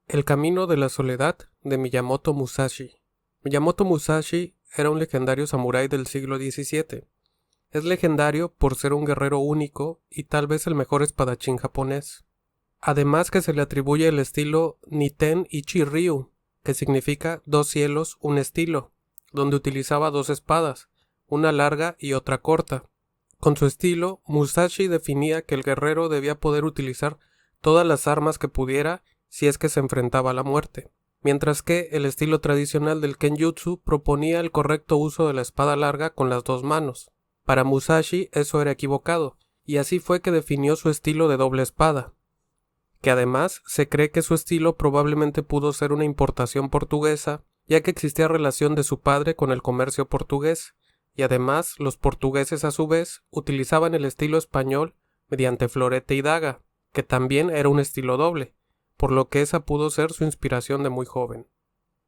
El camino de la soledad de Miyamoto Musashi. Miyamoto Musashi era un legendario samurái del siglo XVII. Es legendario por ser un guerrero único y tal vez el mejor espadachín japonés. Además que se le atribuye el estilo Niten Ichi Ryu, que significa dos cielos, un estilo, donde utilizaba dos espadas, una larga y otra corta. Con su estilo, Musashi definía que el guerrero debía poder utilizar todas las armas que pudiera si es que se enfrentaba a la muerte, mientras que el estilo tradicional del Kenjutsu proponía el correcto uso de la espada larga con las dos manos. Para Musashi eso era equivocado, y así fue que definió su estilo de doble espada, que además se cree que su estilo probablemente pudo ser una importación portuguesa, ya que existía relación de su padre con el comercio portugués, y además los portugueses a su vez utilizaban el estilo español mediante florete y daga, que también era un estilo doble, por lo que esa pudo ser su inspiración de muy joven.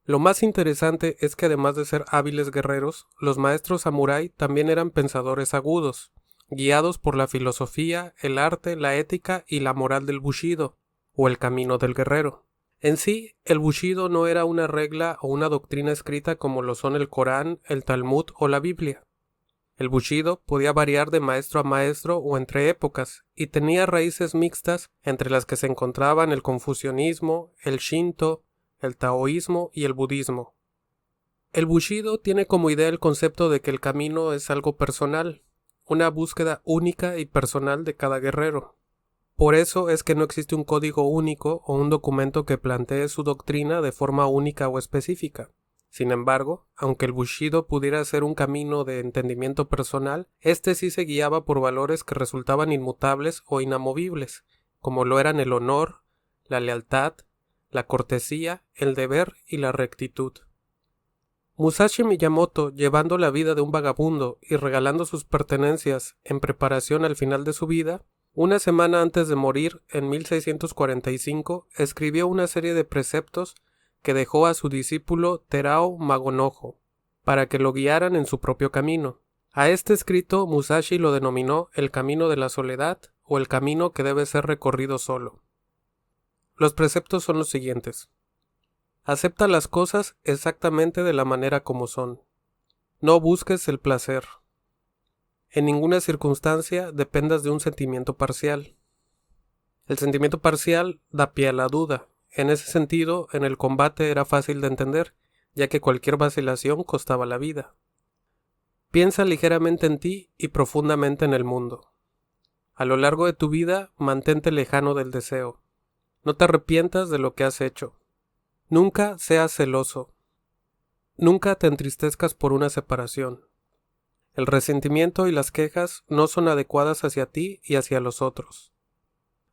Lo más interesante es que además de ser hábiles guerreros, los maestros samurái también eran pensadores agudos, guiados por la filosofía, el arte, la ética y la moral del Bushido, o el camino del guerrero. En sí, el Bushido no era una regla o una doctrina escrita como lo son el Corán, el Talmud o la Biblia. El Bushido podía variar de maestro a maestro o entre épocas, y tenía raíces mixtas entre las que se encontraban el confucianismo, el Shinto, el taoísmo y el budismo. El Bushido tiene como idea el concepto de que el camino es algo personal, una búsqueda única y personal de cada guerrero. Por eso es que no existe un código único o un documento que plantee su doctrina de forma única o específica. Sin embargo, aunque el Bushido pudiera ser un camino de entendimiento personal, este sí se guiaba por valores que resultaban inmutables o inamovibles, como lo eran el honor, la lealtad, la cortesía, el deber y la rectitud. Musashi Miyamoto, llevando la vida de un vagabundo y regalando sus pertenencias en preparación al final de su vida, una semana antes de morir, en 1645, escribió una serie de preceptos que dejó a su discípulo Terao Magonojo, para que lo guiaran en su propio camino. A este escrito Musashi lo denominó el camino de la soledad o el camino que debe ser recorrido solo. Los preceptos son los siguientes. Acepta las cosas exactamente de la manera como son. No busques el placer. En ninguna circunstancia dependas de un sentimiento parcial. El sentimiento parcial da pie a la duda. En ese sentido, en el combate era fácil de entender, ya que cualquier vacilación costaba la vida. Piensa ligeramente en ti y profundamente en el mundo. A lo largo de tu vida, mantente lejano del deseo. No te arrepientas de lo que has hecho. Nunca seas celoso. Nunca te entristezcas por una separación. El resentimiento y las quejas no son adecuadas hacia ti y hacia los otros.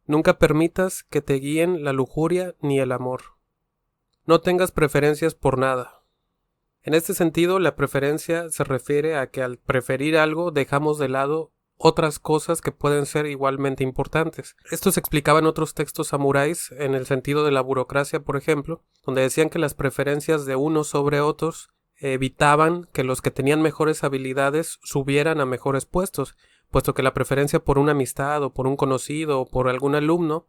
Nunca permitas que te guíen la lujuria ni el amor. No tengas preferencias por nada. En este sentido, la preferencia se refiere a que al preferir algo dejamos de lado otras cosas que pueden ser igualmente importantes. Esto se explicaba en otros textos samuráis, en el sentido de la burocracia, por ejemplo, donde decían que las preferencias de unos sobre otros evitaban que los que tenían mejores habilidades subieran a mejores puestos, puesto que la preferencia por una amistad o por un conocido o por algún alumno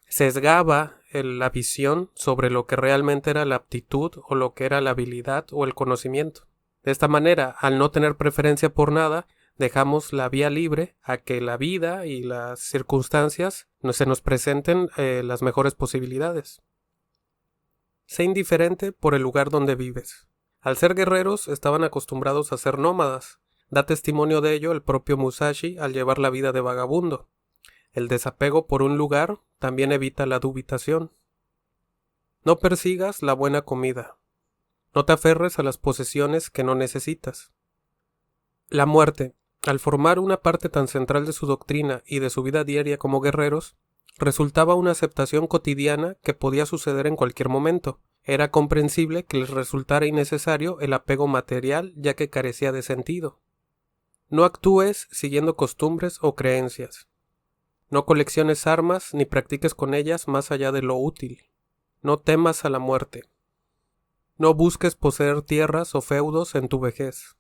sesgaba la visión sobre lo que realmente era la aptitud o lo que era la habilidad o el conocimiento. De esta manera, al no tener preferencia por nada, dejamos la vía libre a que la vida y las circunstancias se nos presenten las mejores posibilidades. Sé indiferente por el lugar donde vives. Al ser guerreros, estaban acostumbrados a ser nómadas. Da testimonio de ello el propio Musashi al llevar la vida de vagabundo. El desapego por un lugar también evita la dubitación. No persigas la buena comida. No te aferres a las posesiones que no necesitas. La muerte, al formar una parte tan central de su doctrina y de su vida diaria como guerreros, resultaba una aceptación cotidiana que podía suceder en cualquier momento. Era comprensible que les resultara innecesario el apego material ya que carecía de sentido. No actúes siguiendo costumbres o creencias. No colecciones armas ni practiques con ellas más allá de lo útil. No temas a la muerte. No busques poseer tierras o feudos en tu vejez.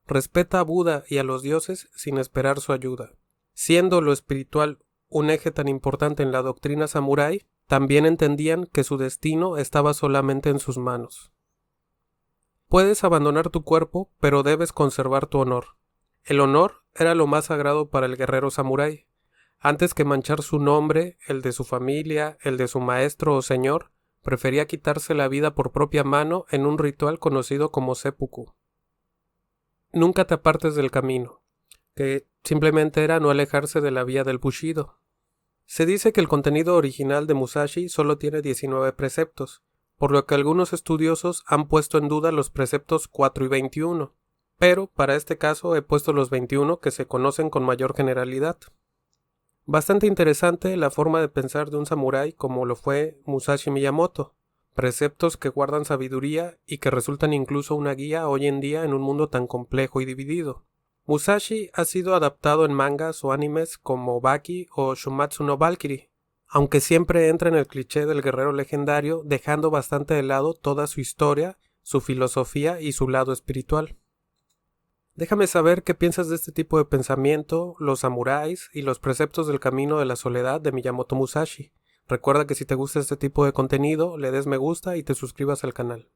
Respeta a Buda y a los dioses sin esperar su ayuda. Siendo lo espiritual un eje tan importante en la doctrina samurái, también entendían que su destino estaba solamente en sus manos. Puedes abandonar tu cuerpo, pero debes conservar tu honor. El honor era lo más sagrado para el guerrero samurái. Antes que manchar su nombre, el de su familia, el de su maestro o señor, prefería quitarse la vida por propia mano en un ritual conocido como seppuku. Nunca te apartes del camino, que simplemente era no alejarse de la vía del Bushido. Se dice que el contenido original de Musashi solo tiene 19 preceptos, por lo que algunos estudiosos han puesto en duda los preceptos 4 y 21, pero para este caso he puesto los 21 que se conocen con mayor generalidad. Bastante interesante la forma de pensar de un samurái como lo fue Musashi Miyamoto, preceptos que guardan sabiduría y que resultan incluso una guía hoy en día en un mundo tan complejo y dividido. Musashi ha sido adaptado en mangas o animes como Baki o Shumatsu no Valkyrie, aunque siempre entra en el cliché del guerrero legendario, dejando bastante de lado toda su historia, su filosofía y su lado espiritual. Déjame saber qué piensas de este tipo de pensamiento, los samuráis y los preceptos del camino de la soledad de Miyamoto Musashi. Recuerda que si te gusta este tipo de contenido, le des me gusta y te suscribas al canal.